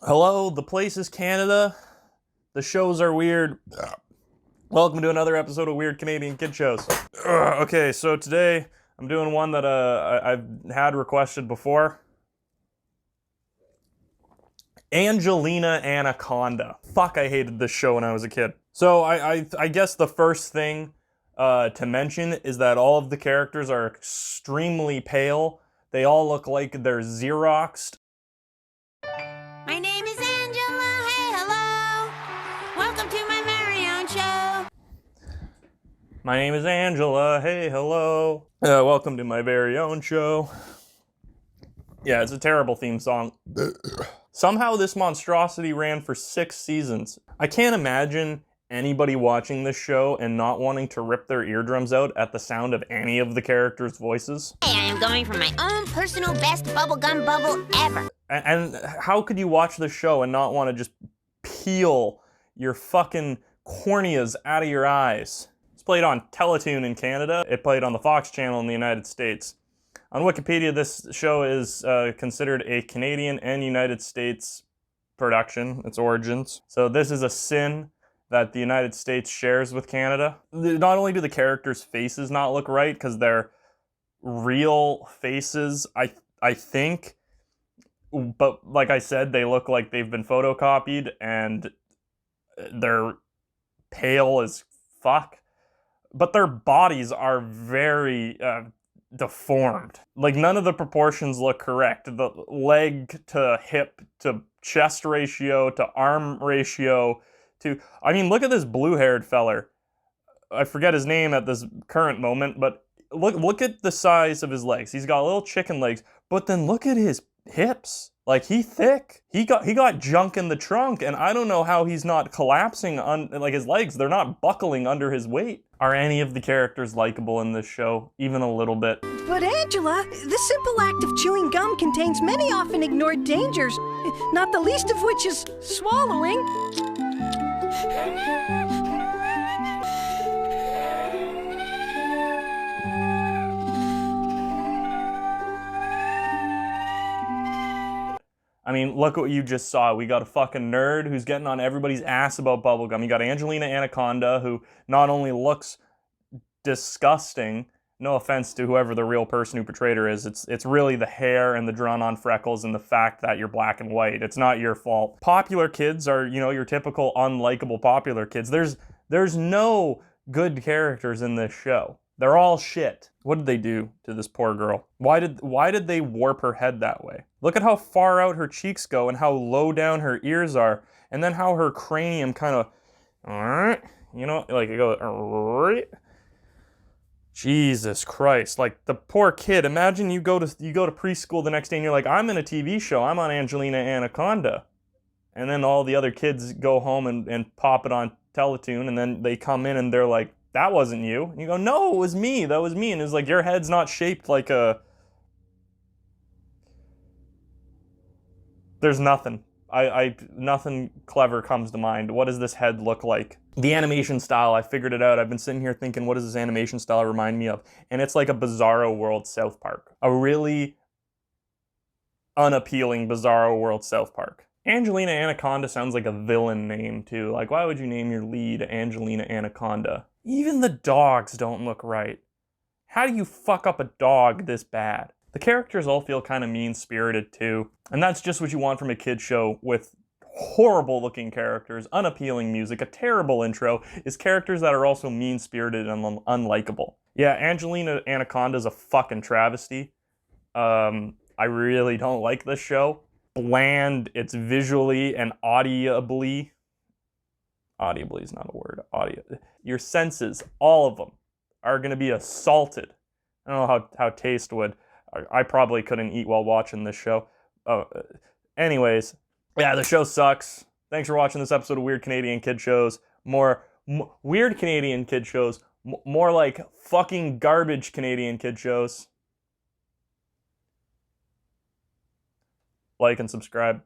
Hello, the place is Canada. The shows are weird. Welcome to another episode of Weird Canadian Kid Shows. Okay, so today I'm doing one that I've had requested before. Angelina Anaconda. Fuck, I hated this show when I was a kid. So I guess the first thing to mention is that all of the characters are extremely pale. They all look like they're Xeroxed. My name is Angela. Hey, hello. Welcome to my very own show. My name is Angela. Hey, hello. Welcome to my very own show. Yeah, it's a terrible theme song. Somehow this monstrosity ran for 6 seasons. I can't imagine anybody watching this show and not wanting to rip their eardrums out at the sound of any of the characters' voices. Hey, I am going for my own personal best bubblegum bubble ever. And how could you watch this show and not want to just peel your fucking corneas out of your eyes? It's played on Teletoon in Canada. It played on the Fox channel in the United States. On Wikipedia, this show is considered a Canadian and United States production, its origins. So this is a sin that the United States shares with Canada. Not only do the characters' faces not look right, because they're real faces, I think, but like I said, they look like they've been photocopied and they're pale as fuck. But their bodies are very deformed. Like, none of the proportions look correct. The leg to hip to chest ratio to arm ratio to... I mean, look at this blue-haired feller. I forget his name at this current moment, but look at the size of his legs. He's got little chicken legs, but then look at his hips. Like, he's thick. He got junk in the trunk, and I don't know how he's not collapsing on, like, his legs. They're not buckling under his weight. Are any of the characters likable in this show? Even a little bit? But Angela, the simple act of chewing gum contains many often ignored dangers, not the least of which is swallowing. I mean, look what you just saw. We got a fucking nerd who's getting on everybody's ass about bubblegum. You got Angelina Anaconda, who not only looks disgusting, no offense to whoever the real person who portrayed her is, it's really the hair and the drawn-on freckles and the fact that you're black and white. It's not your fault. Popular kids are, you know, your typical unlikable popular kids. There's no good characters in this show. They're all shit. What did they do to this poor girl? Why did they warp her head that way? Look at how far out her cheeks go and how low down her ears are, and then how her cranium kind of, you know, like it goes. Jesus Christ! Like, the poor kid. Imagine you go to preschool the next day and you're like, I'm in a TV show. I'm on Angelina Anaconda, and then all the other kids go home and pop it on Teletoon, and then they come in and they're like, that wasn't you. And you go, no, it was me. That was me. And it's like, your head's not shaped like a... There's nothing. Nothing clever comes to mind. What does this head look like? The animation style, I figured it out. I've been sitting here thinking, what does this animation style remind me of? And it's like a Bizarro World South Park. A really unappealing Bizarro World South Park. Angelina Anaconda sounds like a villain name, too. Like, why would you name your lead Angelina Anaconda? Even the dogs don't look right. How do you fuck up a dog this bad? The characters all feel kind of mean-spirited, too. And that's just what you want from a kid's show with horrible-looking characters, unappealing music, a terrible intro, is characters that are also mean-spirited and unlikable. Yeah, Angelina Anaconda's a fucking travesty. I really don't like this show. Bland, it's visually and audibly is not a word. Your senses, all of them, are going to be assaulted. I don't know how taste would. I probably couldn't eat while watching this show. Anyways, yeah, the show sucks. Thanks for watching this episode of Weird Canadian Kid Shows. More weird Canadian kid shows. More like fucking garbage Canadian kid shows. Like and subscribe.